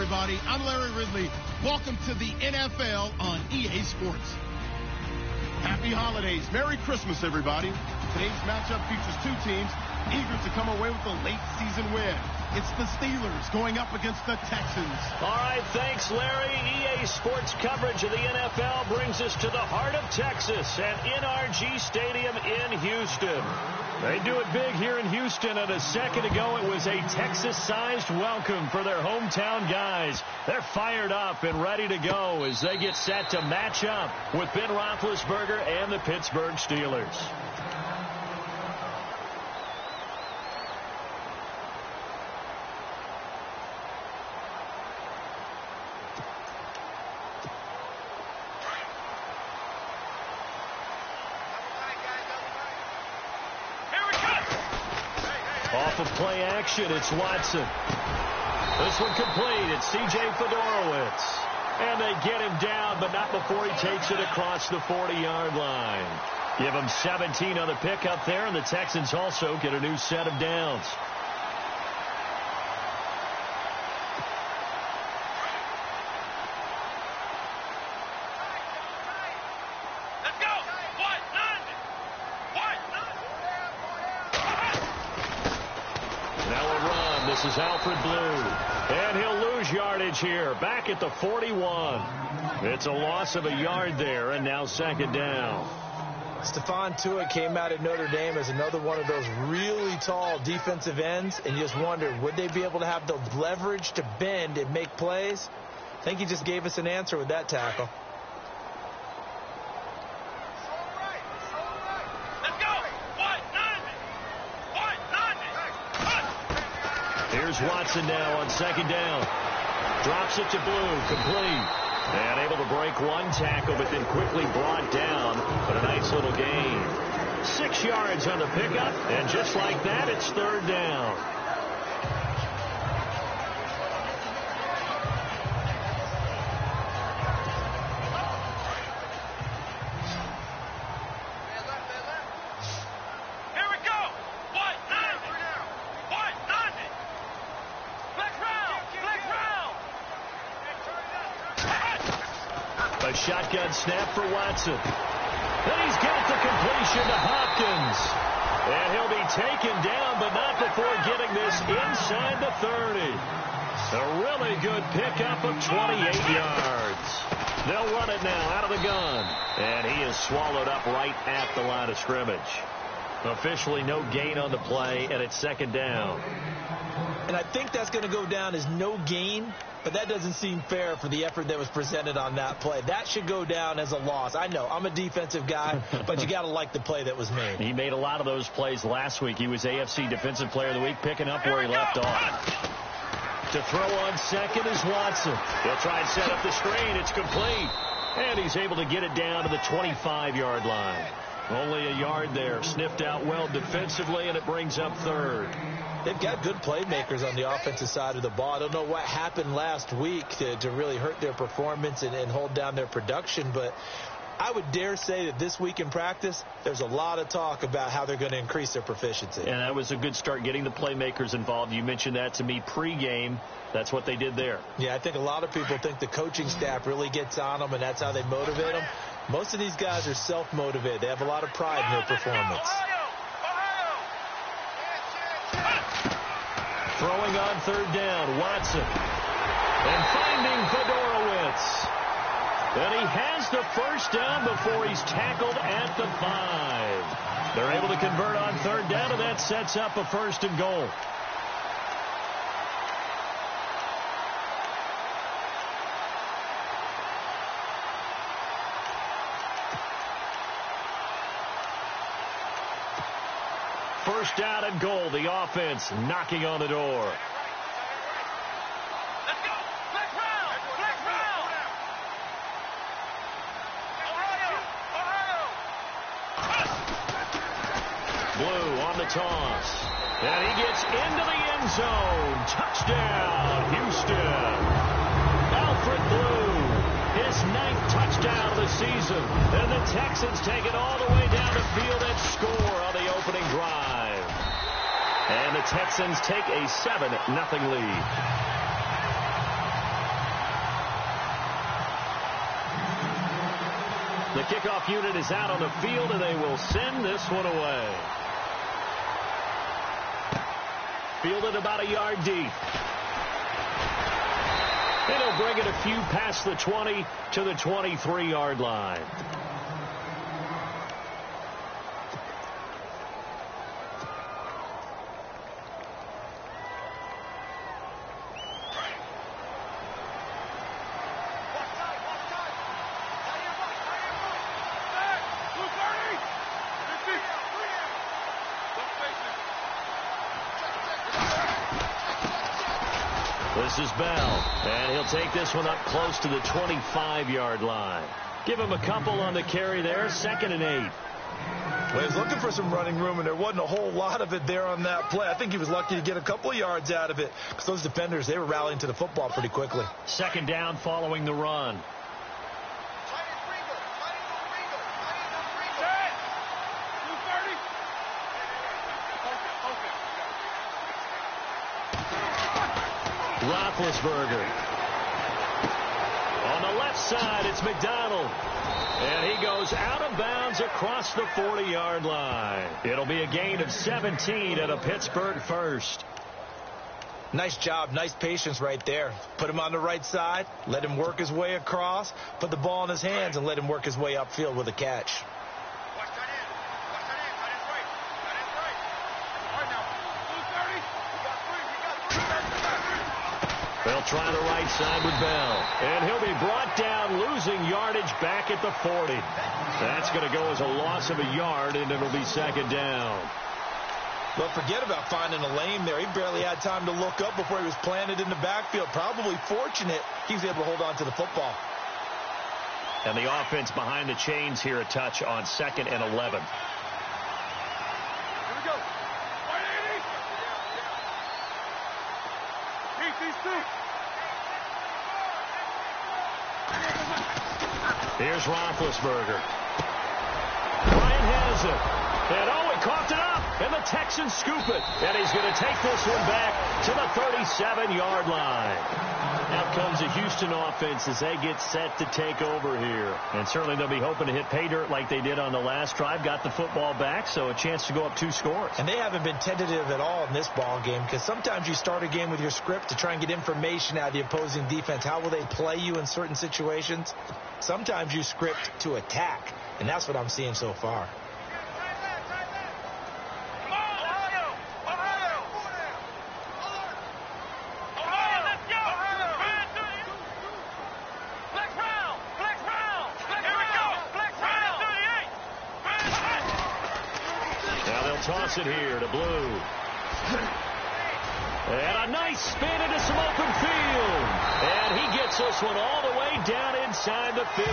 everybody. I'm Larry Ridley. Welcome to the NFL on EA Sports. Happy holidays. Merry Christmas, everybody. Today's matchup features two teams eager to come away with a late season win. It's the Steelers going up against the Texans. All right, thanks, Larry. EA Sports coverage of the NFL brings us to the heart of Texas at NRG Stadium in Houston. They do it big here in Houston, and a second ago it was a Texas-sized welcome for their hometown guys. They're fired up and ready to go as they get set to match up with Ben Roethlisberger and the Pittsburgh Steelers. Off of play action, it's Watson. This one complete. It's C.J. Fedorowicz. And they get him down, but not before he takes it across the 40-yard line. Give him 17 on the pickup there, and the Texans also get a new set of downs. This is Alfred Blue, and he'll lose yardage here, back at the 41. It's a loss of a yard there, and now second down. Stephon Tuitt came out at Notre Dame as another one of those really tall defensive ends, and you just wondered, would they be able to have the leverage to bend and make plays? I think he just gave us an answer with that tackle. Here's Watson now on second down. Drops it to Blue, complete. And able to break one tackle, but then quickly brought down. But a nice little gain. 6 yards on the pickup, and just like that, it's third down. A shotgun snap for Watson. And he's got the completion to Hopkins. And he'll be taken down, but not before getting this inside the 30. A really good pickup of 28 yards. They'll run it now out of the gun. And he is swallowed up right at the line of scrimmage. Officially no gain on the play, and it's second down. And I think that's going to go down as no gain, but that doesn't seem fair for the effort that was presented on that play. That should go down as a loss. I know, I'm a defensive guy, but you got to like the play that was made. He made a lot of those plays last week. He was AFC Defensive Player of the Week, picking up where he left off. To throw on second is Watson. He'll try and set up the screen. It's complete. And he's able to get it down to the 25-yard line. Only a yard there. Sniffed out well defensively, and it brings up third. They've got good playmakers on the offensive side of the ball. I don't know what happened last week to really hurt their performance and hold down their production, but I would dare say that this week in practice, there's a lot of talk about how they're going to increase their proficiency. And that was a good start, getting the playmakers involved. You mentioned that to me pregame. That's what they did there. Yeah, I think a lot of people think the coaching staff really gets on them, and that's how they motivate them. Most of these guys are self-motivated. They have a lot of pride in their performance. Throwing on third down, Watson. And finding Fedorowicz. And he has the first down before he's tackled at the 5. They're able to convert on third down, and that sets up a first and goal. First down and goal. The offense knocking on the door. Let's go. Black round. Black round. Ohio. Blue on the toss. And he gets into the end zone. Touchdown, Houston. Alfred Blue, his 9th touchdown of the season. And the Texans take it all the way down the field and score on the opening drive. And the Texans take a 7-0 lead. The kickoff unit is out on the field, and they will send this one away. Fielded about a yard deep. And he'll bring it a few past the 20 to the 23-yard line. This is Bell, and he'll take this one up close to the 25-yard line. Give him a couple on the carry there, 2nd and 8. Well, he was looking for some running room, and there wasn't a whole lot of it there on that play. I think he was lucky to get a couple of yards out of it, because those defenders, they were rallying to the football pretty quickly. 2nd down following the run. Roethlisberger. On the left side, it's McDonald. And he goes out of bounds across the 40-yard line. It'll be a gain of 17 at a Pittsburgh first. Nice job, nice patience right there. Put him on the right side, let him work his way across, put the ball in his hands, and let him work his way upfield with a catch. They'll try the right side with Bell. And he'll be brought down, losing yardage back at the 40. That's going to go as a loss of a yard, and it'll be 2nd down. But forget about finding a lane there. He barely had time to look up before he was planted in the backfield. Probably fortunate he was able to hold on to the football. And the offense behind the chains here a touch on 2nd and 11. Here's Roethlisberger. Bryant has it. And he coughed it up. And the Texans scoop it. And he's going to take this one back to the 37-yard line. Out comes the Houston offense as they get set to take over here. And certainly they'll be hoping to hit pay dirt like they did on the last drive. Got the football back, so a chance to go up 2 scores. And they haven't been tentative at all in this ball game, because sometimes you start a game with your script to try and get information out of the opposing defense. How will they play you in certain situations? Sometimes you script to attack, and that's what I'm seeing so far. Toss it here to Blue. And a nice spin into some open field. And he gets this one all the way down inside the 15.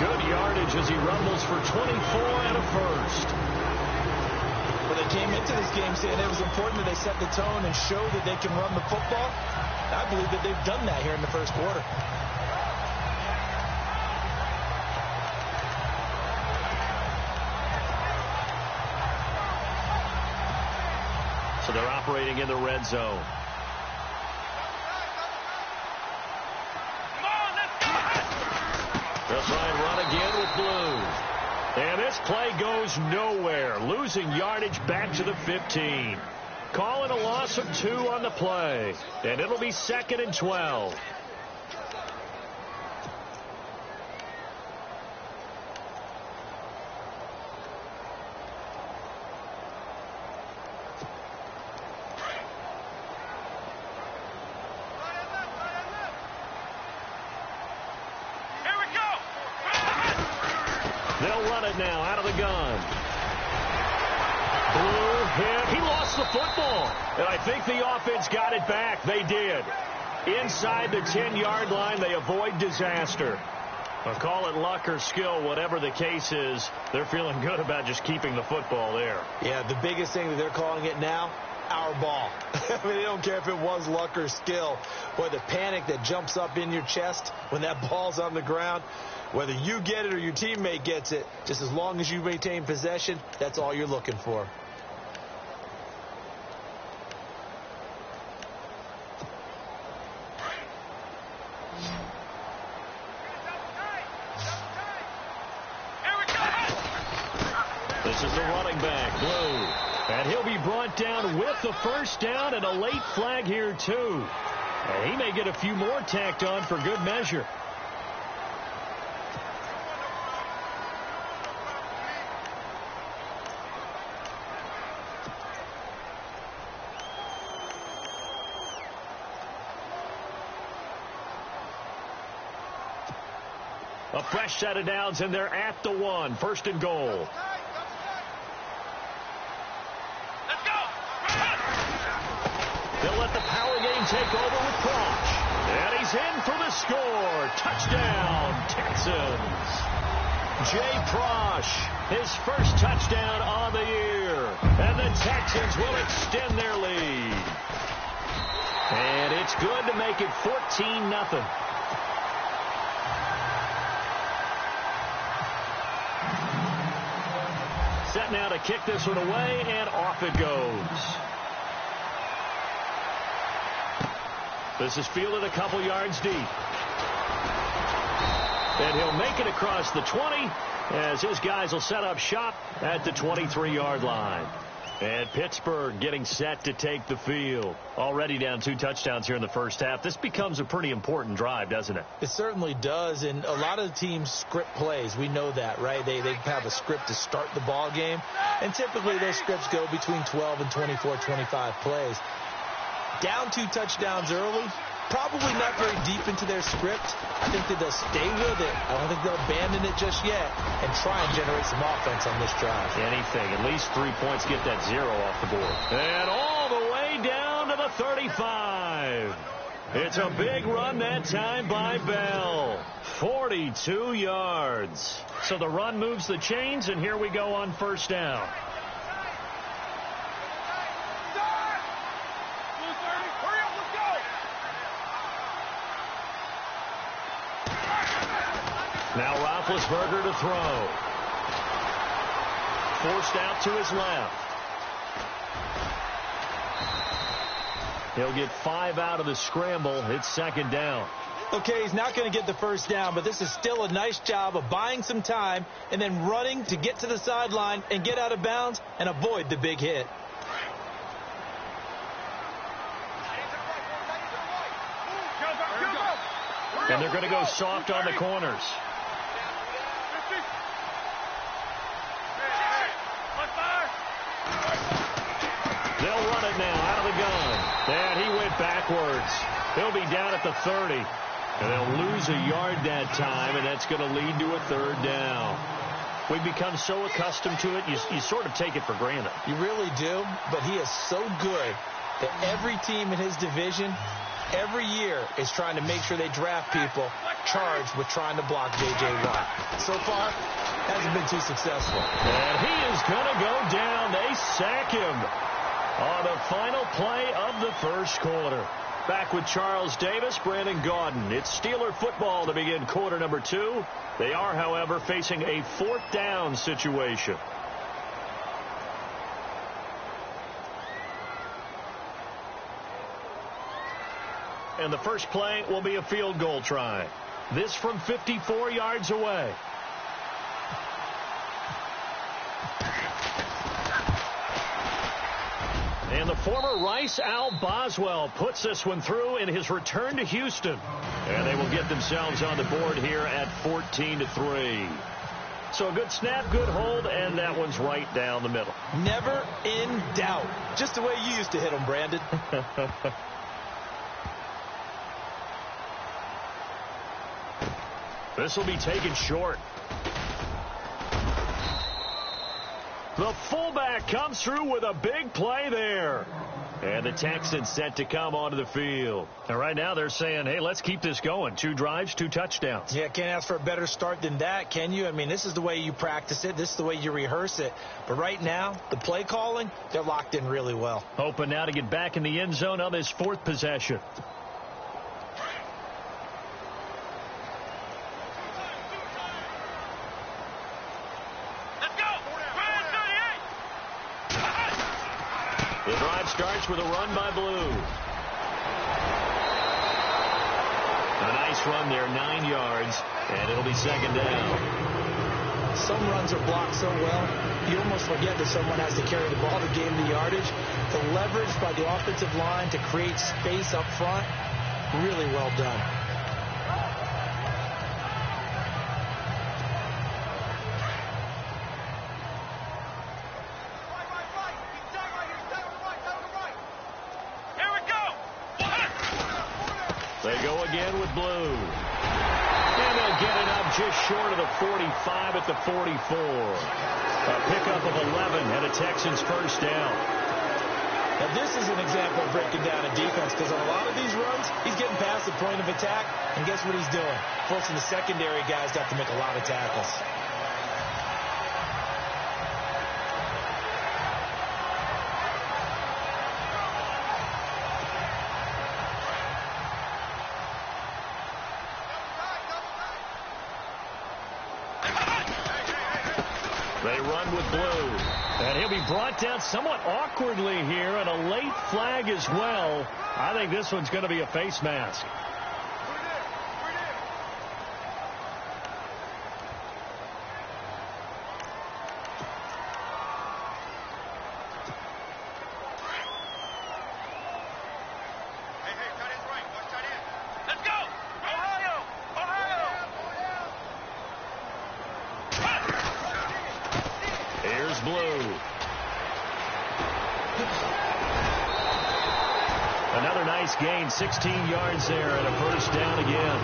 Good yardage as he rumbles for 24 and a first. Well, they came into this game saying it was important that they set the tone and show that they can run the football. I believe that they've done that here in the first quarter. So they're operating in the red zone. They'll try and run again with Blue. And this play goes nowhere, losing yardage back to the 15. Calling a loss of 2 on the play. And it'll be 2nd and 12. They'll run it now out of the gun. Blue hit. He lost the football. And I think the offense got it back. They did. Inside the 10-yard line, they avoid disaster. I'll call it luck or skill, whatever the case is. They're feeling good about just keeping the football there. Yeah, the biggest thing that they're calling it now, our ball. I mean, they don't care if it was luck or skill. Boy, the panic that jumps up in your chest when that ball's on the ground, whether you get it or your teammate gets it, just as long as you maintain possession, that's all you're looking for. This is the running back, Blue. And he'll be brought down with the first down and a late flag here, too. And he may get a few more tacked on for good measure. A fresh set of downs, and they're at the 1. First and goal. Let's go! They'll let the power game take over with Prosh. And he's in for the score. Touchdown, Texans. Jay Prosh, his first touchdown on the year. And the Texans will extend their lead. And it's good to make it 14-0. Set now to kick this one away, and off it goes. This is fielded a couple yards deep. And he'll make it across the 20 as his guys will set up shop at the 23-yard line. And Pittsburgh getting set to take the field. Already down 2 touchdowns here in the first half. This becomes a pretty important drive, doesn't it? It certainly does, and a lot of the teams script plays. We know that, right? They have a script to start the ball game, and typically those scripts go between 12 and 24, 25 plays. Down 2 touchdowns early, probably not very deep into their script. I think that they'll stay with it. I don't think they'll abandon it just yet and try and generate some offense on this drive. Anything. At least 3 points, get that 0 off the board. And all the way down to the 35. It's a big run that time by Bell. 42 yards. So the run moves the chains, and here we go on first down. Now Roethlisberger to throw. Forced out to his left. He'll get 5 out of the scramble. It's second down. Okay, he's not going to get the first down, but this is still a nice job of buying some time and then running to get to the sideline and get out of bounds and avoid the big hit. And they're going to go soft on the corners. They'll run it now out of the gun. And he went backwards. He'll be down at the 30. And they'll lose a yard that time, and that's going to lead to a third down. We've become so accustomed to it, you sort of take it for granted. You really do, but he is so good that every team in his division every year is trying to make sure they draft people charged with trying to block J.J. Watt. So far, hasn't been too successful. And he is going to go down. They sack him on the final play of the first quarter. Back with Charles Davis, Brandon Gaudin. It's Steeler football to begin quarter number 2. They are, however, facing a 4th down situation. And the first play will be a field goal try. This from 54 yards away. And the former Rice Al Boswell puts this one through in his return to Houston. And they will get themselves on the board here at 14-3. So a good snap, good hold, and that one's right down the middle. Never in doubt. Just the way you used to hit them, Brandon. This will be taken short. The fullback comes through with a big play there. And the Texans set to come onto the field. And right now they're saying, hey, let's keep this going. 2 drives, 2 touchdowns. Yeah, can't ask for a better start than that, can you? I mean, this is the way you practice it. This is the way you rehearse it. But right now, the play calling, they're locked in really well. Hoping now to get back in the end zone on this 4th possession. The drive starts with a run by Blue. A nice run there, 9 yards, and it'll be second down. some runs are blocked so well, you almost forget that someone has to carry the ball to gain the yardage. The leverage by the offensive line to create space up front, really well done. They go again with blue. And they'll get it up just short of the 45 at the 44. A pickup of 11 and a Texans first down. Now, this is an example of breaking down a defense, because on a lot of these runs, he's getting past the point of attack, and guess what he's doing? Forcing the secondary guys to have to make a lot of tackles. They run with blue. And he'll be brought down somewhat awkwardly here, and a late flag as well. I think this one's going to be a face mask. Blue. Another nice gain, 16 yards there, and a first down again.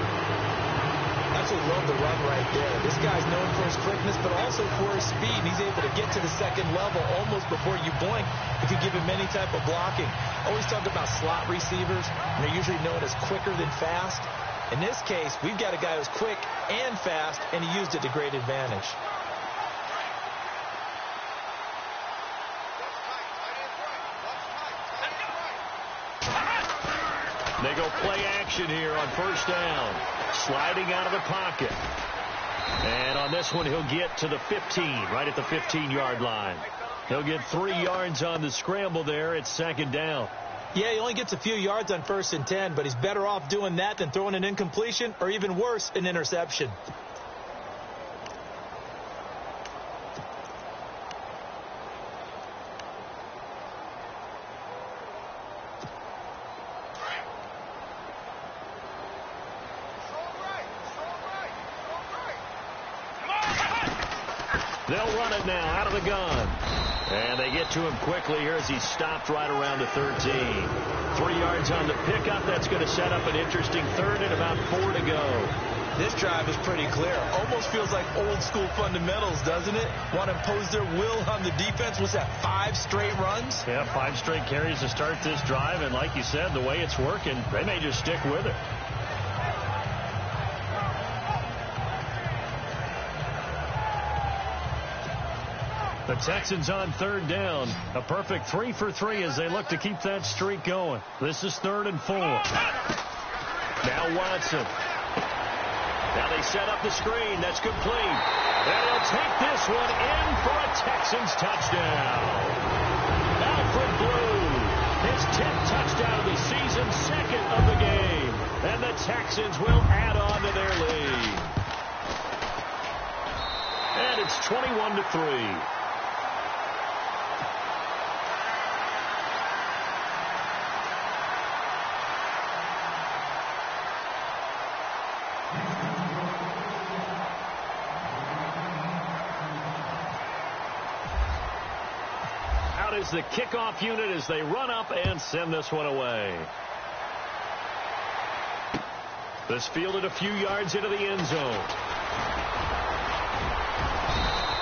Absolutely love the run right there. This guy's known for his quickness, but also for his speed. He's able to get to the second level almost before you blink if you give him any type of blocking. Always talk about slot receivers, and they're usually known as quicker than fast. In this case, we've got a guy who's quick and fast, and he used it to great advantage. They go play action here on first down. Sliding out of the pocket. And on this one, he'll get to the 15, right at the 15-yard line. He'll get 3 yards on the scramble there at second down. Yeah, he only gets a few yards on 1st and 10, but he's better off doing that than throwing an incompletion, or even worse, an interception. They'll run it now out of the gun. And they get to him quickly here as he stopped right around the 13. 3 yards on the pickup. That's going to set up an interesting third and about 4 to go. This drive is pretty clear. Almost feels like old school fundamentals, doesn't it? Want to impose their will on the defense. Was that 5 straight runs? Yeah, 5 straight carries to start this drive. And like you said, the way it's working, they may just stick with it. The Texans on third down. A perfect 3 for 3 as they look to keep that streak going. This is 3rd and 4. Now Watson. Now they set up the screen. That's complete. And they'll take this one in for a Texans touchdown. Alfred Blue, his 10th touchdown of the season, 2nd of the game. And the Texans will add on to their lead. And it's 21-3. Is the kickoff unit as they run up and send this one away. This fielded a few yards into the end zone.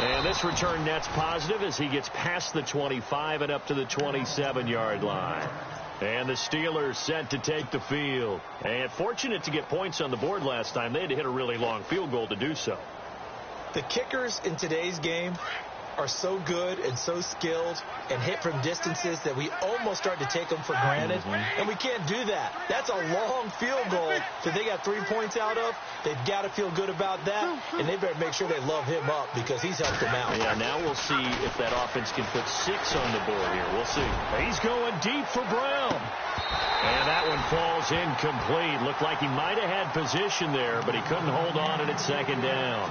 And this return net's positive as he gets past the 25 and up to the 27-yard line. And the Steelers set to take the field. And fortunate to get points on the board last time. They had to hit a really long field goal to do so. The kickers in today's game are so good and so skilled and hit from distances that we almost start to take them for granted. And we can't do that. That's a long field goal that they got 3 points out of. They've got to feel good about that, and they better make sure they love him up because he's helped them out. Yeah, now we'll see if that offense can put 6 on the board here. We'll see. He's going deep for Brown. And that one falls incomplete. Looked like he might have had position there, but he couldn't hold on at second down.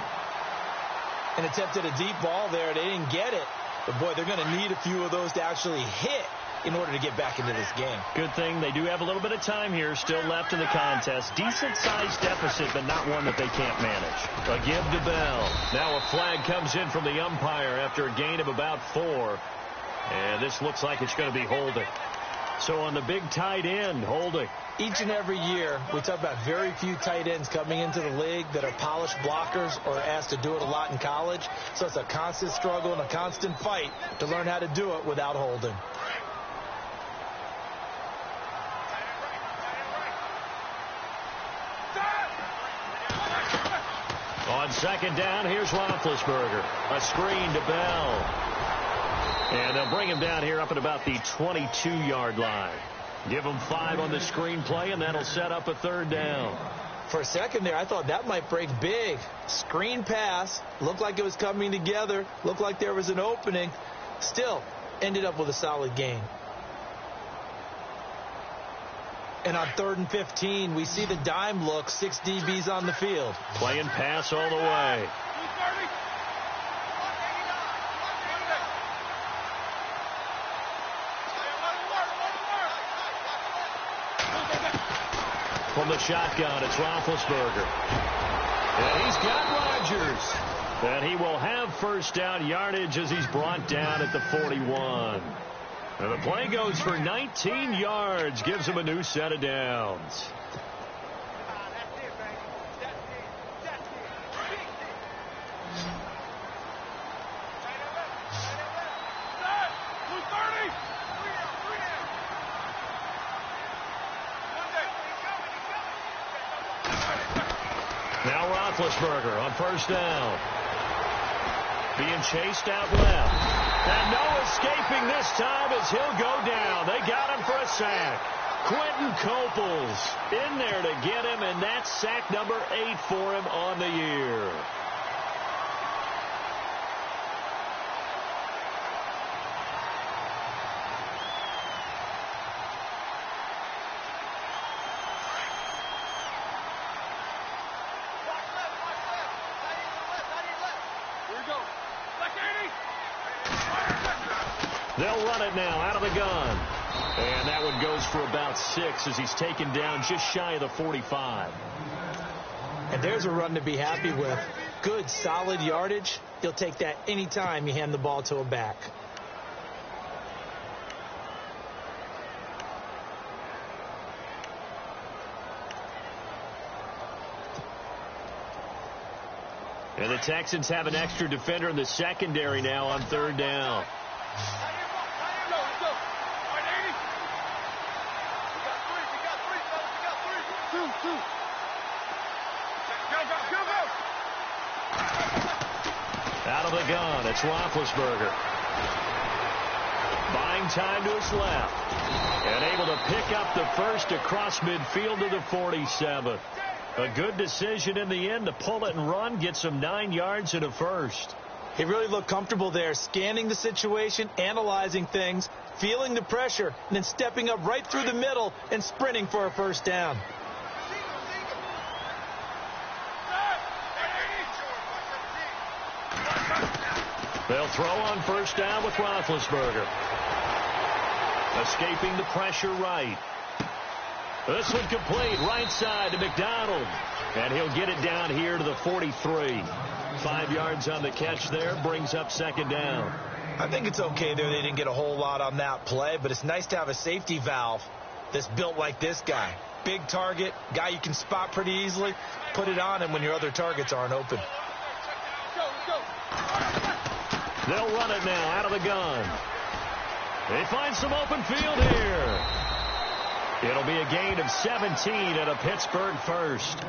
and attempted a deep ball there. They didn't get it. But, boy, they're going to need a few of those to actually hit in order to get back into this game. Good thing they do have a little bit of time here still left in the contest. Decent-sized deficit, but not one that they can't manage. A give to Bell. Now a flag comes in from the umpire after a gain of about 4. And this looks like it's going to be holding. So on the big tight end, holding. Each and every year, we talk about very few tight ends coming into the league that are polished blockers or asked to do it a lot in college. So it's a constant struggle and a constant fight to learn how to do it without holding. On second down, here's Roethlisberger. A screen to Bell. And they'll bring him down here up at about the 22-yard line. Give him 5 on the screenplay, and that'll set up a 3rd down. For a second there, I thought that might break big. Screen pass. Looked like it was coming together. Looked like there was an opening. Still, ended up with a solid gain. And on 3rd and 15, we see the dime look. 6 DBs on the field. Playing pass all the way. From the shotgun, it's Roethlisberger. And he's got Rodgers. And he will have 1st down yardage as he's brought down at the 41. And the play goes for 19 yards, gives him a new set of downs. Now Roethlisberger on 1st down. Being chased out left. And no escaping this time as he'll go down. They got him for a sack. Quentin Coples in there to get him, and that's sack number 8 for him on the year. They'll run it now out of the gun. And that one goes for about 6 as he's taken down just shy of the 45. And there's a run to be happy with. Good, solid yardage. You'll take that anytime you hand the ball to a back. And the Texans have an extra defender in the secondary now on 3rd down. Out of the gun, it's Roethlisberger. Buying time to his left. And able to pick up the 1st across midfield to the 47. A good decision in the end to pull it and run, get some 9 yards and a 1st. He really looked comfortable there, scanning the situation, analyzing things, feeling the pressure, and then stepping up right through the middle and sprinting for a 1st down. They'll throw on 1st down with Roethlisberger. Escaping the pressure right. This one complete right side to McDonald. And he'll get it down here to the 43. 5 yards on the catch there, brings up 2nd down. I think it's okay there. They didn't get a whole lot on that play, but it's nice to have a safety valve that's built like this guy. Big target, guy you can spot pretty easily. Put it on him when your other targets aren't open. They'll run it now out of the gun. They find some open field here. It'll be a gain of 17 and a Pittsburgh 1st.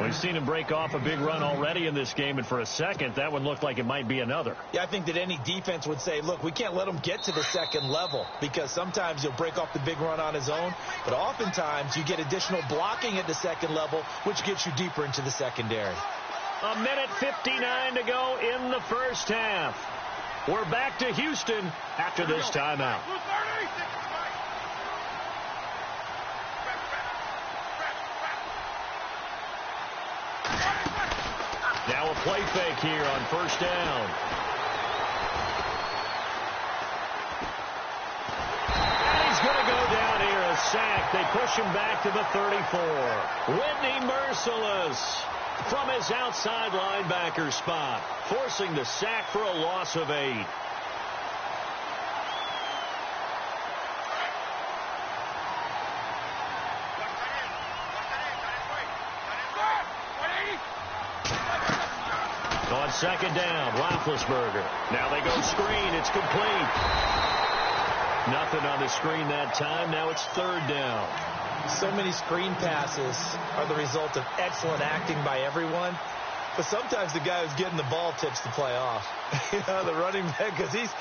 We've seen him break off a big run already in this game, and for a second, that one looked like it might be another. Yeah, I think that any defense would say, look, we can't let him get to the 2nd level, because sometimes he'll break off the big run on his own, but oftentimes you get additional blocking at the 2nd level, which gets you deeper into the secondary. A minute 59 to go in the 1st half. We're back to Houston after this timeout. Now a play fake here on first down. And he's going to go down here, a sack. They push him back to the 34. Whitney Merciless from his outside linebacker spot, forcing the sack for a loss of 8. On second down, Roethlisberger. Now they go screen. It's complete. Nothing on the screen that time. Now it's third down. So many screen passes are the result of excellent acting by everyone. But sometimes the guy who's getting the ball tips the play off. The running back, because he's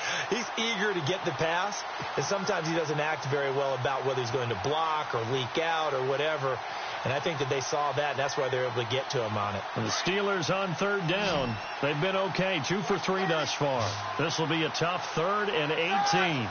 eager to get the pass. And sometimes he doesn't act very well about whether he's going to block or leak out or whatever. And I think that they saw that, and that's why they were able to get to him on it. And the Steelers on third down. They've been okay, 2 for 3 thus far. This will be a tough 3rd and 18.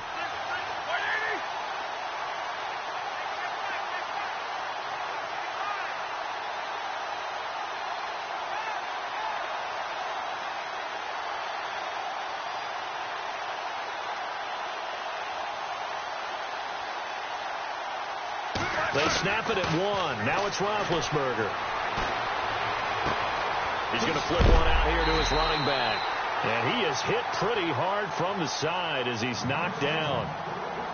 They snap it at 1. Now it's Roethlisberger. He's going to flip one out here to his running back. And he is hit pretty hard from the side as he's knocked down.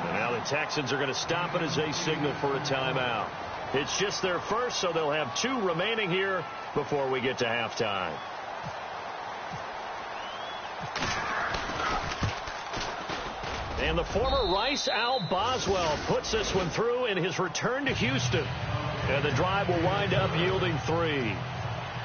And now the Texans are going to stop it as they signal for a timeout. It's just their first, so they'll have 2 remaining here before we get to halftime. And the former Rice Al Boswell puts this one through in his return to Houston. And the drive will wind up yielding 3.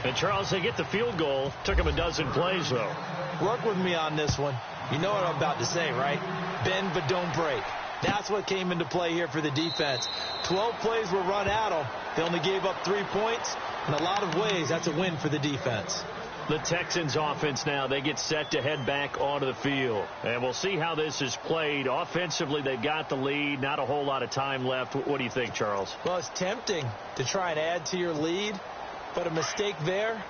And, Charles, they get the field goal. Took him a dozen plays, though. Work with me on this one. You know what I'm about to say, right? Bend but don't break. That's what came into play here for the defense. 12 plays were run at them. They only gave up 3 points. In a lot of ways, that's a win for the defense. The Texans offense now, they get set to head back onto the field. And we'll see how this is played. Offensively, they've got the lead. Not a whole lot of time left. What do you think, Charles? Well, it's tempting to try and add to your lead. But a mistake there,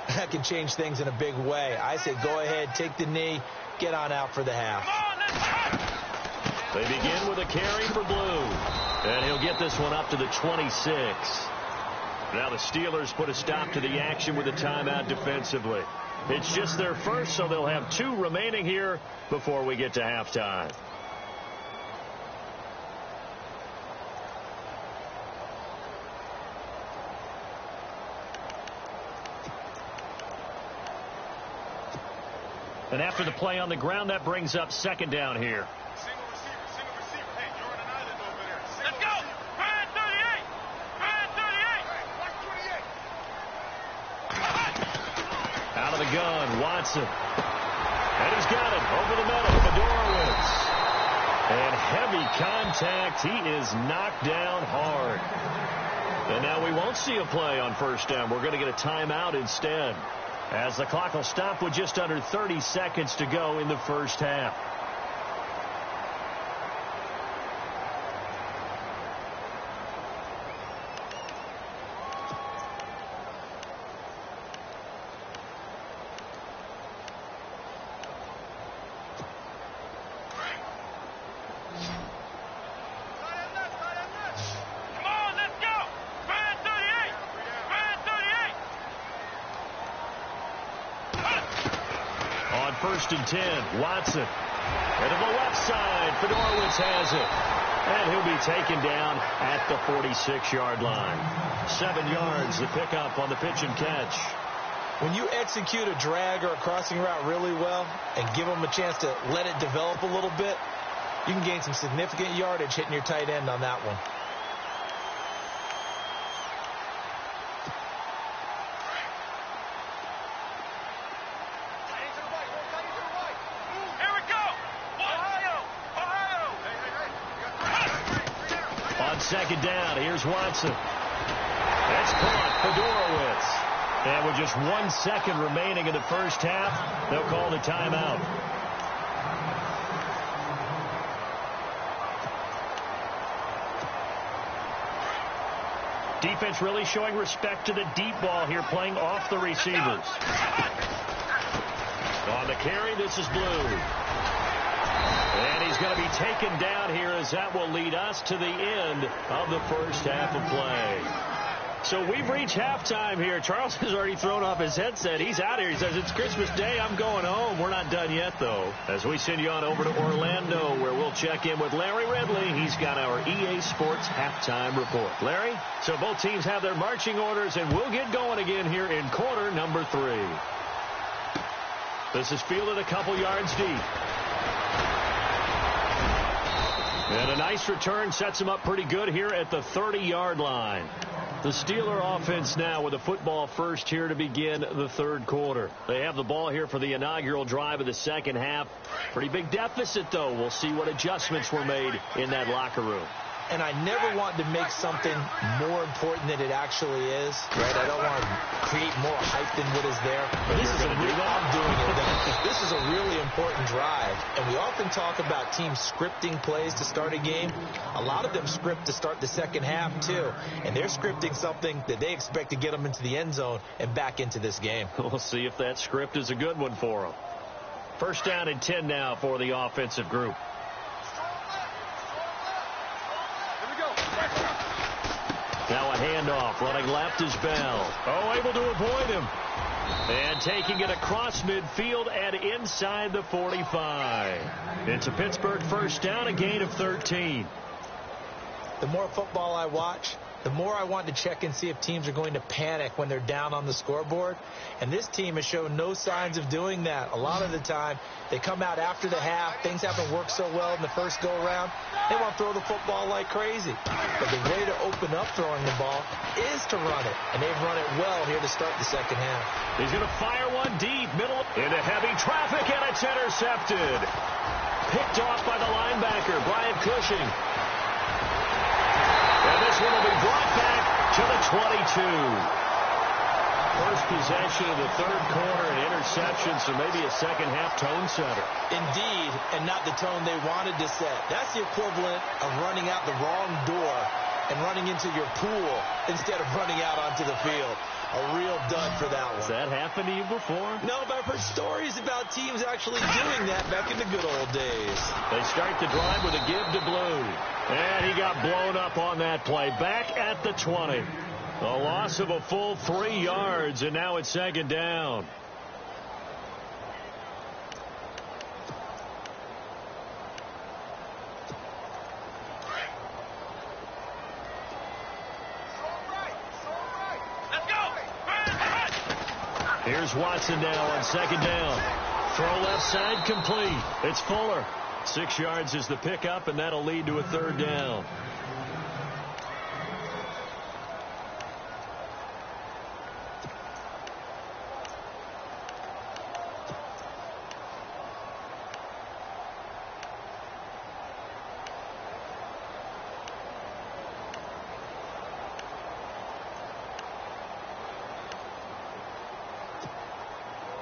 that can change things in a big way. I say go ahead, take the knee, get on out for the half. They begin with a carry for Blue. And he'll get this one up to the 26. Now the Steelers put a stop to the action with a timeout defensively. It's just their first, so they'll have 2 remaining here before we get to halftime. And after the play on the ground, that brings up second down here. Single receiver. Hey, you're on an island over there. Let's go. Ryan 38. Ryan 38. Out of the gun, Watson. And he's got it over the middle. Fedorowicz. And heavy contact. He is knocked down hard. And now we won't see a play on first down. We're going to get a timeout instead, as the clock will stop with just under 30 seconds to go in the first half. First and 10, Watson. And to the left side, Fedorowicz has it. And he'll be taken down at the 46-yard line. 7 yards, the pickup on the pitch and catch. When you execute a drag or a crossing route really well and give them a chance to let it develop a little bit, you can gain some significant yardage hitting your tight end on that one. Second down, here's Watson. That's caught, Fedorowicz. And with just 1 second remaining in the first half, they'll call the timeout. Defense really showing respect to the deep ball here, playing off the receivers. On the carry, this is Blue. And he's going to be taken down here, as that will lead us to the end of the first half of play. So we've reached halftime here. Charles has already thrown off his headset. He's out here. He says, it's Christmas Day. I'm going home. We're not done yet, though. As we send you on over to Orlando, where we'll check in with Larry Ridley. He's got our EA Sports halftime report. Larry? So both teams have their marching orders, and we'll get going again here in quarter number 3. This is fielded a couple yards deep. And a nice return sets him up pretty good here at the 30-yard line. The Steeler offense now with the football first here to begin the third quarter. They have the ball here for the inaugural drive of the second half. Pretty big deficit, though. We'll see what adjustments were made in that locker room. And I never want to make something more important than it actually is, right? I don't want to create more hype than what is there. But this is I'm doing it, though. This is a really important drive. And we often talk about teams scripting plays to start a game. A lot of them script to start the second half, too. And they're scripting something that they expect to get them into the end zone and back into this game. We'll see if that script is a good one for them. First down and 10 now for the offensive group. Now a handoff. Running left is Bell. Oh, able to avoid him. And taking it across midfield and inside the 45. It's a Pittsburgh first down, a gain of 13. The more football I watch, the more I want to check and see if teams are going to panic when they're down on the scoreboard. And this team has shown no signs of doing that. A lot of the time, they come out after the half. Things haven't worked so well in the first go-around. They want to throw the football like crazy. But the way to open up throwing the ball is to run it. And they've run it well here to start the second half. He's going to fire one deep, middle, into heavy traffic, and it's intercepted. Picked off by the linebacker, Brian Cushing. And this one will be brought back to the 22. First possession of the third quarter, an interception, so maybe a second-half tone setter. Indeed, and not the tone they wanted to set. That's the equivalent of running out the wrong door and running into your pool instead of running out onto the field. A real dud for that one. Has that happened to you before? No, but I've heard stories about teams actually doing that back in the good old days. They start the drive with a give to Blue. And he got blown up on that play. Back at the 20. A loss of a full 3 yards, and now it's second down. Here's Watson now on second down. Throw left side complete. It's Fuller. 6 yards is the pickup, and that'll lead to a third down.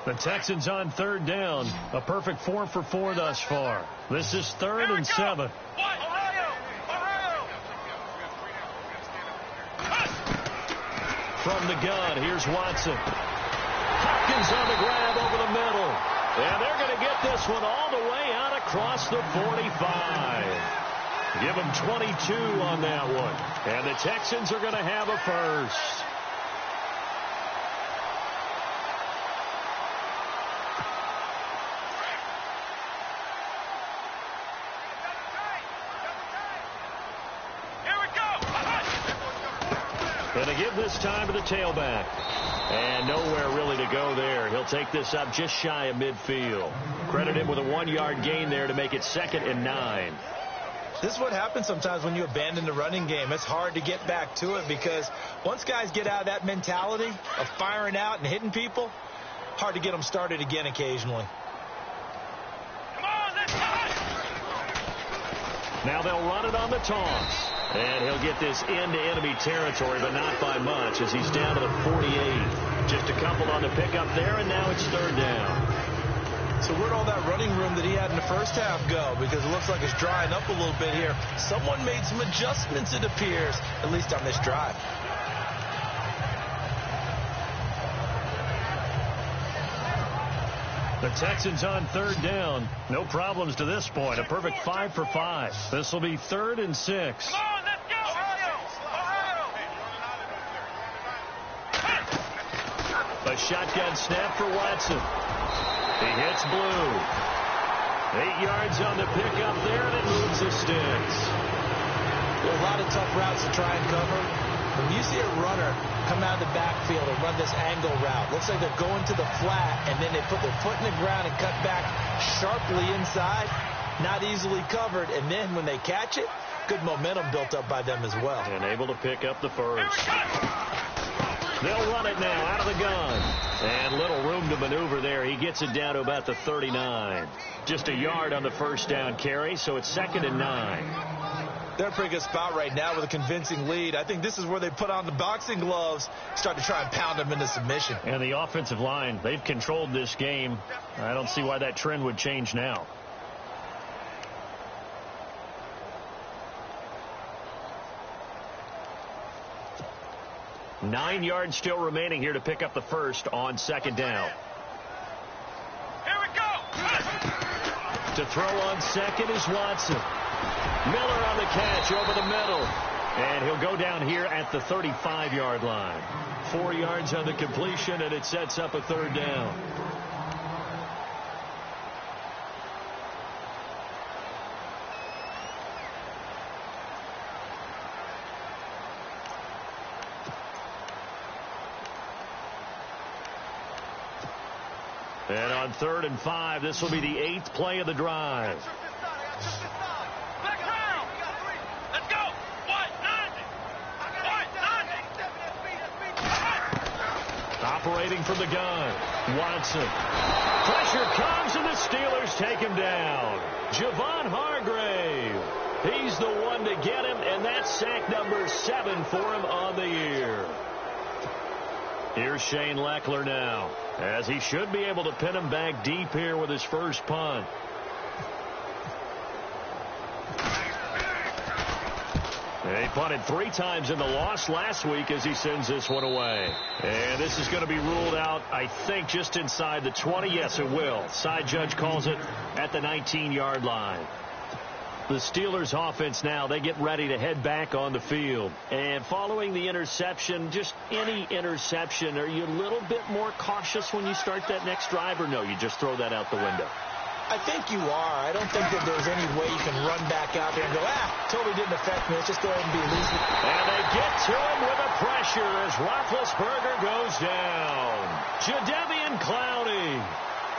The Texans on third down. A perfect 4 for 4 thus far. This is 3rd and 7. From the gun, here's Watson. Hopkins on the grab over the middle. And they're going to get this one all the way out across the 45. Give them 22 on that one. And the Texans are going to have a first. Going to give this time to the tailback. And nowhere really to go there. He'll take this up just shy of midfield. Credit him with a 1-yard gain there to make it 2nd and 9. This is what happens sometimes when you abandon the running game. It's hard to get back to it because once guys get out of that mentality of firing out and hitting people, hard to get them started again occasionally. Now they'll run it on the toss. And he'll get this into enemy territory, but not by much as he's down to the 48. Just a couple on the pickup there, and now it's 3rd down. So where'd all that running room that he had in the first half go? Because it looks like it's drying up a little bit here. Someone made some adjustments, it appears, at least on this drive. The Texans on third down. No problems to this point. A perfect 5 for 5. This will be 3rd and 6. Come on, let's go, Ohio! A shotgun snap for Watson. He hits Blue. 8 yards on the pickup there, and it moves the sticks. There's a lot of tough routes to try and cover. When you see a runner come out of the backfield and run this angle route, looks like they're going to the flat, and then they put their foot in the ground and cut back sharply inside, not easily covered, and then when they catch it, good momentum built up by them as well. And able to pick up the first. They'll run it now out of the gun. And little room to maneuver there. He gets it down to about the 39. Just a yard on the first down carry, so it's 2nd and 9. They're in a pretty good spot right now with a convincing lead. I think this is where they put on the boxing gloves, start to try and pound them into submission. And the offensive line, they've controlled this game. I don't see why that trend would change now. Nine yards still remaining here to pick up the first on 2nd down. Here we go! To throw on 2nd is Watson. Miller on the catch over the middle. And he'll go down here at the 35-yard line. 4 yards on the completion, and it sets up a 3rd down. And on 3rd and 5, this will be the 8th play of the drive. Back around! Let's go! White, 90! Operating from the gun. Watson. Pressure comes, and the Steelers take him down. Javon Hargrave. He's the one to get him, and that's sack number 7 for him on the year. Here's Shane Leckler now, as he should be able to pin him back deep here with his first punt. He punted 3 times in the loss last week as he sends this one away. And this is going to be ruled out, I think, just inside the 20. Yes, it will. Side judge calls it at the 19-yard line. The Steelers offense now, they get ready to head back on the field. And following the interception, just any interception, are you a little bit more cautious when you start that next drive, or no, you just throw that out the window? I think you are. I don't think that there's any way you can run back out there and go, totally didn't affect me. Let's just go ahead and be elusive. And they get to him with a pressure as Roethlisberger goes down. Jadeveon Clowney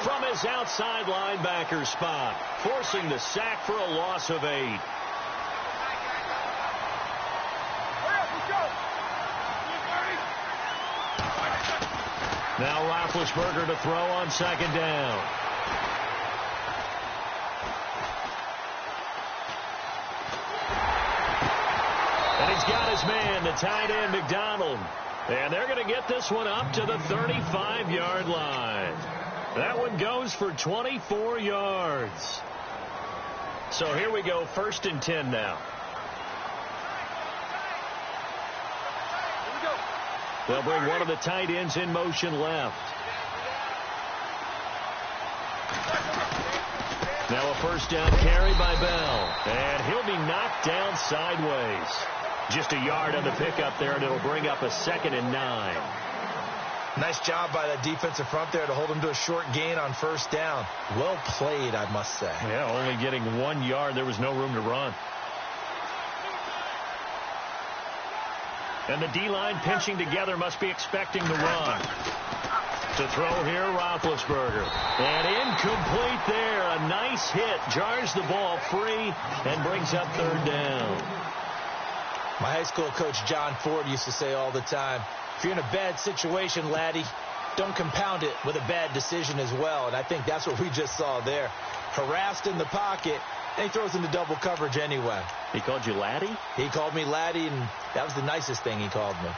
from his outside linebacker spot, forcing the sack for a loss of 8. Now Roethlisberger to throw on 2nd down. And he's got his man, the tight end, McDonald. And they're going to get this one up to the 35-yard line. That one goes for 24 yards. So here we go, 1st and 10 now. They'll bring one of the tight ends in motion left. Now a 1st down carry by Bell. And he'll be knocked down sideways. Just a yard on the pickup there, and it'll bring up a 2nd and 9. Nice job by that defensive front there to hold him to a short gain on 1st down. Well played, I must say. Yeah, only getting 1 yard. There was no room to run. And the D-line pinching together, must be expecting the run. To throw here, Roethlisberger. And incomplete there. A nice hit. Jars the ball free and brings up 3rd down. My high school coach, John Ford, used to say all the time, if you're in a bad situation, laddie, don't compound it with a bad decision as well. And I think that's what we just saw there. Harassed in the pocket, and he throws into double coverage anyway. He called you laddie? He called me laddie, and that was the nicest thing he called me.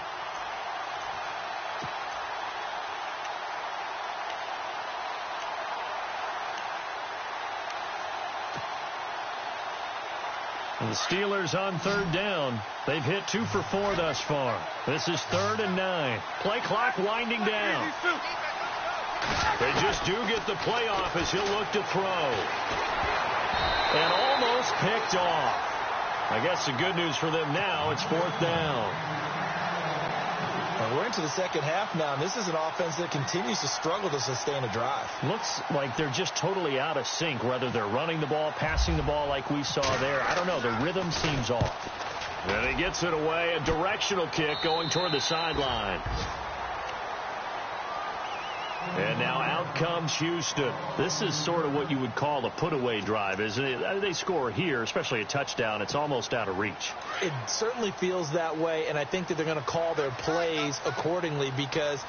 And the Steelers on 3rd down. They've hit 2 for 4 thus far. This is 3rd and 9. Play clock winding down. They just do get the playoff as he'll look to throw. And almost picked off. I guess the good news for them now, it's 4th down. Well, we're into the second half now, and this is an offense that continues to struggle to sustain a drive. Looks like they're just totally out of sync, whether they're running the ball, passing the ball like we saw there. I don't know. The rhythm seems off. And he gets it away. A directional kick going toward the sideline. And now out comes Houston. This is sort of what you would call a put-away drive, isn't it? They score here, especially a touchdown. It's almost out of reach. It certainly feels that way, and I think that they're going to call their plays accordingly, because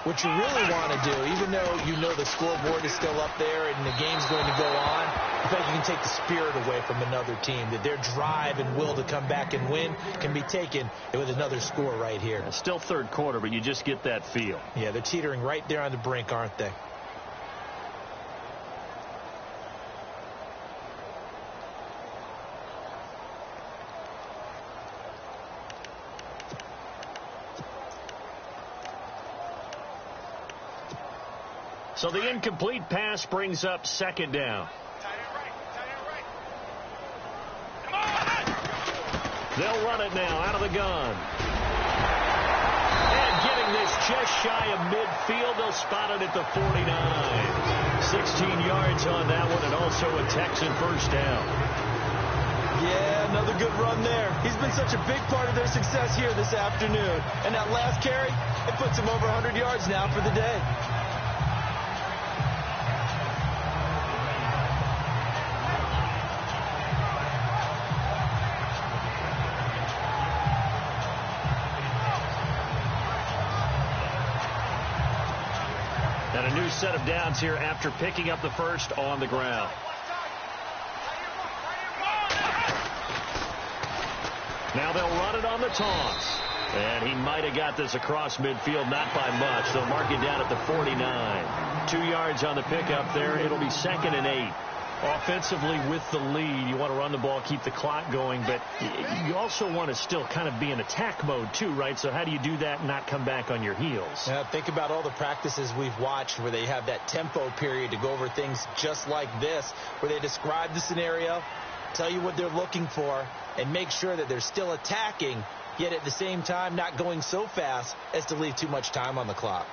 what you really want to do, even though you know the scoreboard is still up there and the game's going to go on, I think you can take the spirit away from another team, that their drive and will to come back and win can be taken with another score right here. It's still third quarter, but you just get that feel. Yeah, they're teetering right there on the brink, aren't they? So the incomplete pass brings up 2nd down. They'll run it now out of the gun. And getting this just shy of midfield, they'll spot it at the 49. 16 yards on that one, and also a Texan first down. Yeah, another good run there. He's been such a big part of their success here this afternoon. And that last carry, it puts him over 100 yards now for the day. And a new set of downs here after picking up the first on the ground. Now they'll run it on the toss. And he might have got this across midfield, not by much. They'll mark it down at the 49. 2 yards on the pickup there. It'll be 2nd and 8. Offensively with the lead, you want to run the ball, keep the clock going, but you also want to still kind of be in attack mode too, right? So how do you do that and not come back on your heels? Yeah, think about all the practices we've watched where they have that tempo period to go over things just like this, where they describe the scenario, tell you what they're looking for, and make sure that they're still attacking, yet at the same time not going so fast as to leave too much time on the clock.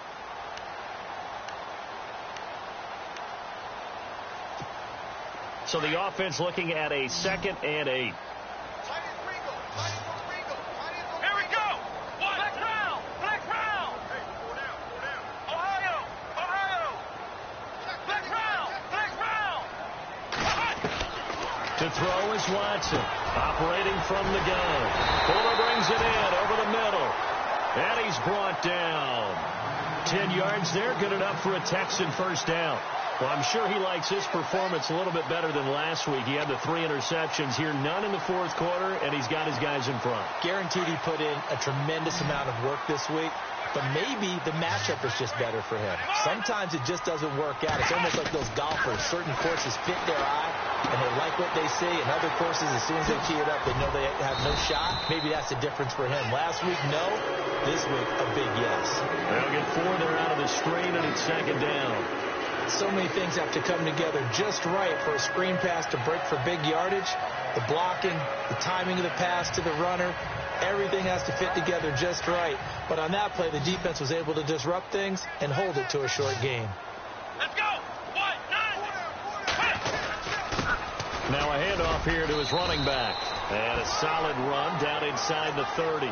So the offense looking at a 2nd and 8. Here we go. Black round. Hey, four down. Ohio. Black round. To throw is Watson, operating from the gun. Fuller brings it in over the middle. And he's brought down. 10 yards there, good enough for a Texan first down. Well, I'm sure he likes his performance a little bit better than last week. He had the 3 interceptions here, none in the 4th quarter, and he's got his guys in front. Guaranteed he put in a tremendous amount of work this week, but maybe the matchup is just better for him. Sometimes it just doesn't work out. It's almost like those golfers. Certain courses fit their eye, and they like what they see, and other courses, as soon as they tee it up, they know they have no shot. Maybe that's the difference for him. Last week, no. This week, a big yes. They'll get 4 there out of the screen, and it's 2nd down. So many things have to come together just right for a screen pass to break for big yardage. The blocking, the timing of the pass to the runner, everything has to fit together just right. But on that play, the defense was able to disrupt things and hold it to a short game. Let's go. 1, 9. Now a handoff here to his running back. And a solid run down inside the 30.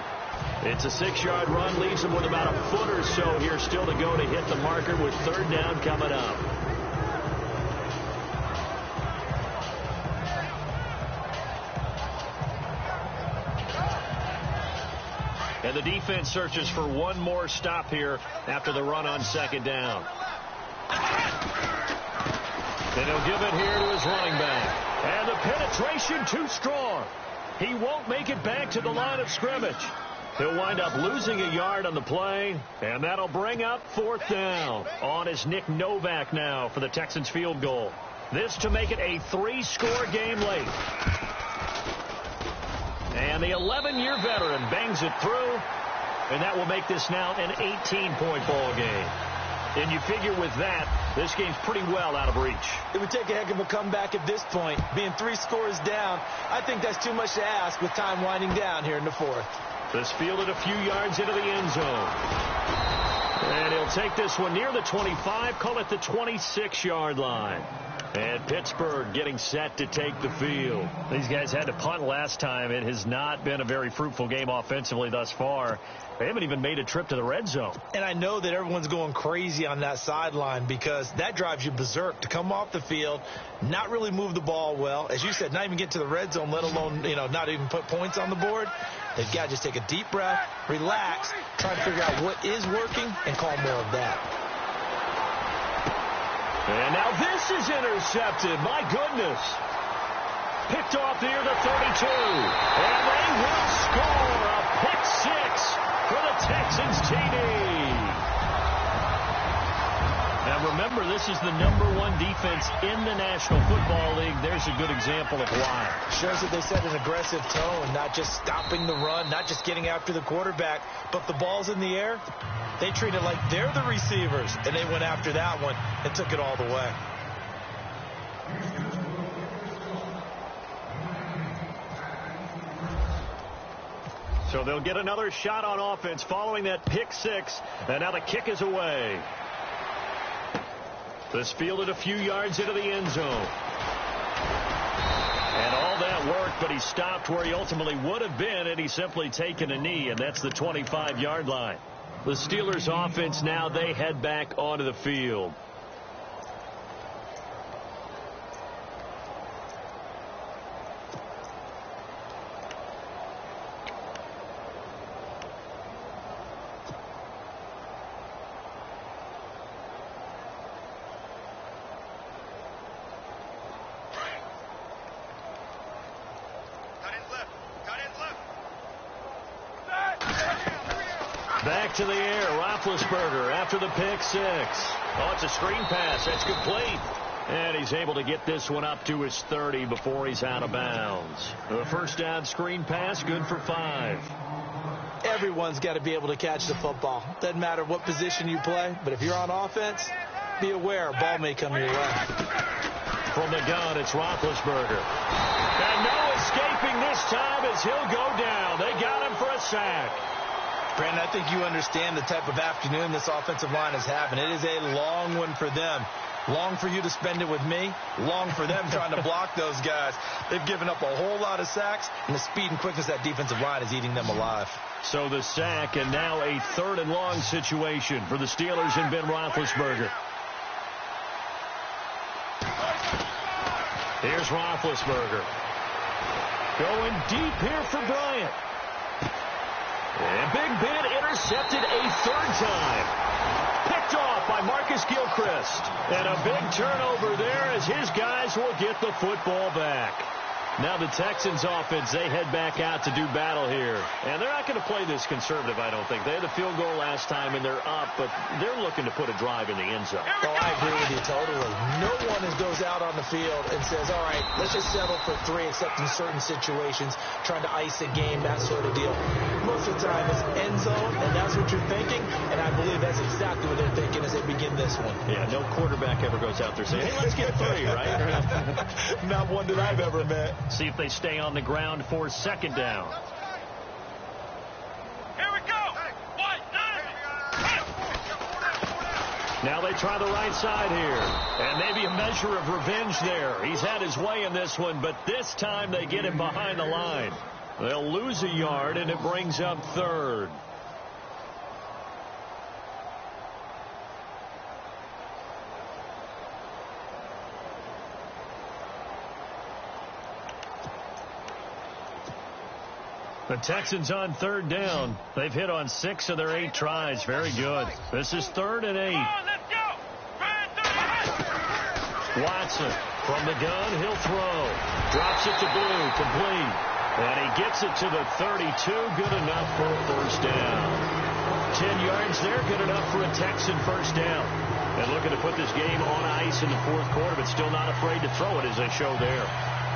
It's a 6-yard run, leaves him with about a foot or so here still to go to hit the marker with 3rd down coming up. And the defense searches for one more stop here after the run on 2nd down. And he'll give it here to his running back. And the penetration too strong. He won't make it back to the line of scrimmage. He'll wind up losing a yard on the play, and that'll bring up 4th down. On is Nick Novak now for the Texans field goal. This to make it a 3-score game late. And the 11-year veteran bangs it through, and that will make this now an 18-point ball game. And you figure with that, this game's pretty well out of reach. It would take a heck of a comeback at this point. Being 3 scores down, I think that's too much to ask with time winding down here in the 4th. This fielded a few yards into the end zone. And he'll take this one near the 25, call it the 26-yard line. And Pittsburgh getting set to take the field. These guys had to punt last time. It has not been a very fruitful game offensively thus far. They haven't even made a trip to the red zone. And I know that everyone's going crazy on that sideline because that drives you berserk to come off the field, not really move the ball well. As you said, not even get to the red zone, let alone, not even put points on the board. They've got to just take a deep breath, relax, try to figure out what is working, and call more of that. And now this is intercepted. My goodness. Picked off near the 32. And they will score a pick 6 for the Texans TD. Now remember, this is the #1 defense in the National Football League. There's a good example of why. Shows that they set an aggressive tone, not just stopping the run, not just getting after the quarterback, but the ball's in the air. They treat it like they're the receivers, and they went after that one and took it all the way. So they'll get another shot on offense following that pick 6, and now the kick is away. This fielded a few yards into the end zone. And all that worked, but he stopped where he ultimately would have been had he simply taken a knee, and that's the 25-yard line. The Steelers offense now, they head back onto the field. Back to the air, Roethlisberger after the pick 6. Oh, it's a screen pass. That's complete. And he's able to get this one up to his 30 before he's out of bounds. The first down screen pass, good for 5. Everyone's got to be able to catch the football. Doesn't matter what position you play, but if you're on offense, be aware a ball may come your way. From the gun, it's Roethlisberger. And no escaping this time as he'll go down. They got him for a sack. Brandon, I think you understand the type of afternoon this offensive line is having. It is a long one for them. Long for you to spend it with me. Long for them trying to block those guys. They've given up a whole lot of sacks, and the speed and quickness of that defensive line is eating them alive. So the sack, and now a 3rd and long situation for the Steelers and Ben Roethlisberger. Here's Roethlisberger. Going deep here for Bryant. And Big Ben intercepted a 3rd time. Picked off by Marcus Gilchrist. And a big turnover there as his guys will get the football back. Now the Texans offense, they head back out to do battle here. And they're not going to play this conservative, I don't think. They had a field goal last time, and they're up, but they're looking to put a drive in the end zone. Oh, I agree with you totally. No one goes out on the field and says, all right, let's just settle for 3, except in certain situations, trying to ice a game, that sort of deal. Most of the time, it's end zone, and that's what you're thinking, and I believe that's exactly what they're thinking as they begin this one. Yeah, no quarterback ever goes out there saying, hey, let's get 3, right? Not one that I've ever met. See if they stay on the ground for 2nd down. Here we go. Now they try the right side here. And maybe a measure of revenge there. He's had his way in this one, but this time they get him behind the line. They'll lose a yard, and it brings up 3rd. The Texans on 3rd down. They've hit on 6 of their 8 tries. Very good. This is 3rd and 8. Watson from the gun. He'll throw. Drops it to Blue. Complete. And he gets it to the 32. Good enough for a 1st down. 10 yards there. Good enough for a Texan 1st down. And looking to put this game on ice in the 4th quarter, but still not afraid to throw it as they show there.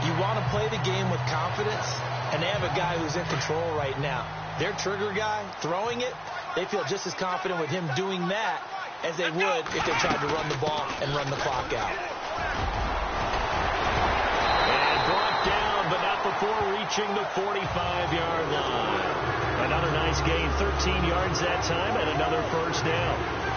You want to play the game with confidence, and they have a guy who's in control right now. Their trigger guy throwing it, they feel just as confident with him doing that as they would if they tried to run the ball and run the clock out. And brought down, but not before reaching the 45-yard line. Another nice gain, 13 yards that time, and another first down.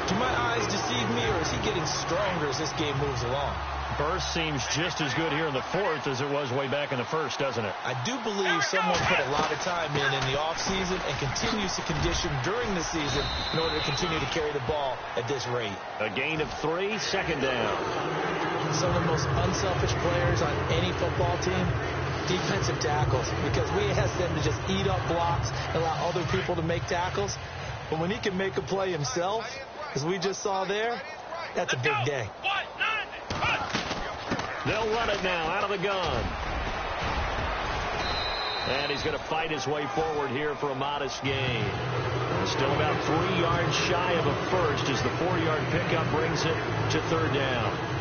Do my eyes deceive me, or is he getting stronger as this game moves along? Burst seems just as good here in the fourth as it was way back in the first, doesn't it? I do believe someone put a lot of time in the offseason and continues to condition during the season in order to continue to carry the ball at this rate. A gain of 3, second down. Some of the most unselfish players on any football team, defensive tackles, because we ask them to just eat up blocks and allow other people to make tackles. But when he can make a play himself, as we just saw there, that's a big day. They'll run it now out of the gun. And he's going to fight his way forward here for a modest gain. Still about 3 yards shy of a first as the 4-yard pickup brings it to third down.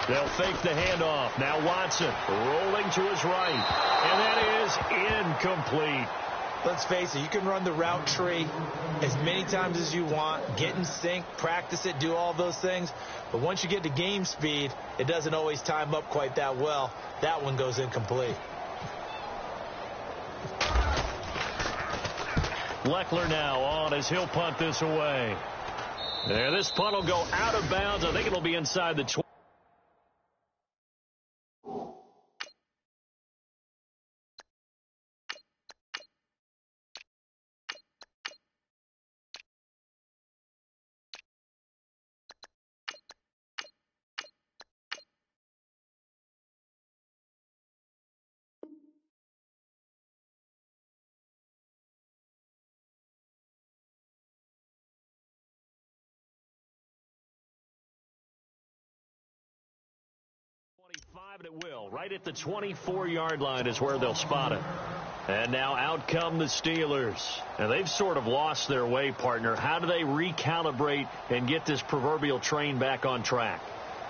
They'll fake the handoff. Now Watson rolling to his right. And that is incomplete. Let's face it, you can run the route tree as many times as you want, get in sync, practice it, do all those things. But once you get to game speed, it doesn't always time up quite that well. That one goes incomplete. Leckler now on as he'll punt this away. There, this punt will go out of bounds. I think it'll be inside the 20. And it will. Right at the 24-yard line is where they'll spot it. And now out come the Steelers. And they've sort of lost their way, partner. How do they recalibrate and get this proverbial train back on track?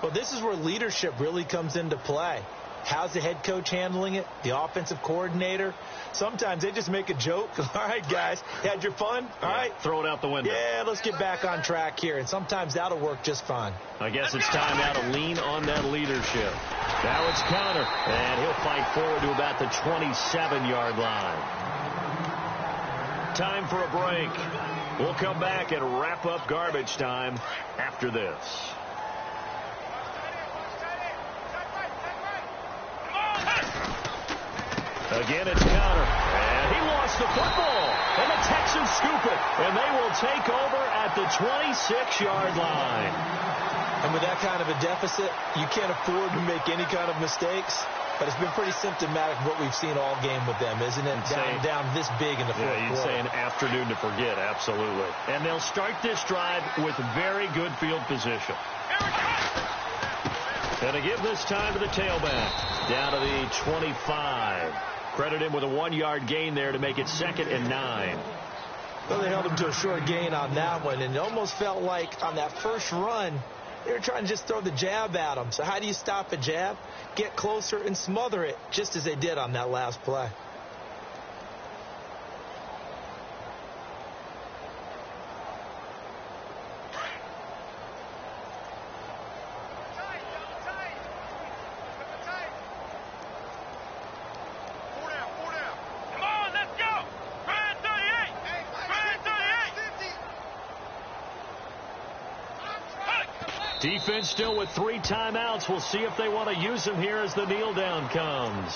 Well, this is where leadership really comes into play. How's the head coach handling it? The offensive coordinator? Sometimes they just make a joke. All right, guys, you had your fun? All right. Throw it out the window. Yeah, let's get back on track here. And sometimes that'll work just fine. I guess it's time now to lean on that leadership. Now it's Connor, and he'll fight forward to about the 27-yard line. Time for a break. We'll come back and wrap up garbage time after this. Again, it's Connor, and he lost the football, and the Texans scoop it, and they will take over at the 26-yard line. And with that kind of a deficit, you can't afford to make any kind of mistakes, but it's been pretty symptomatic of what we've seen all game with them, isn't it? Down this big in the fourth quarter. You'd say an afternoon to forget, absolutely. And they'll start this drive with very good field position. And to give this time to the tailback, down to the 25. Credit him with a 1-yard gain there to make it 2nd and 9. Well, they held him to a short gain on that one, and it almost felt like on that first run, they were trying to just throw the jab at him. So how do you stop a jab? Get closer and smother it, just as they did on that last play. Defense still with 3 timeouts. We'll see if they want to use them here as the kneel down comes.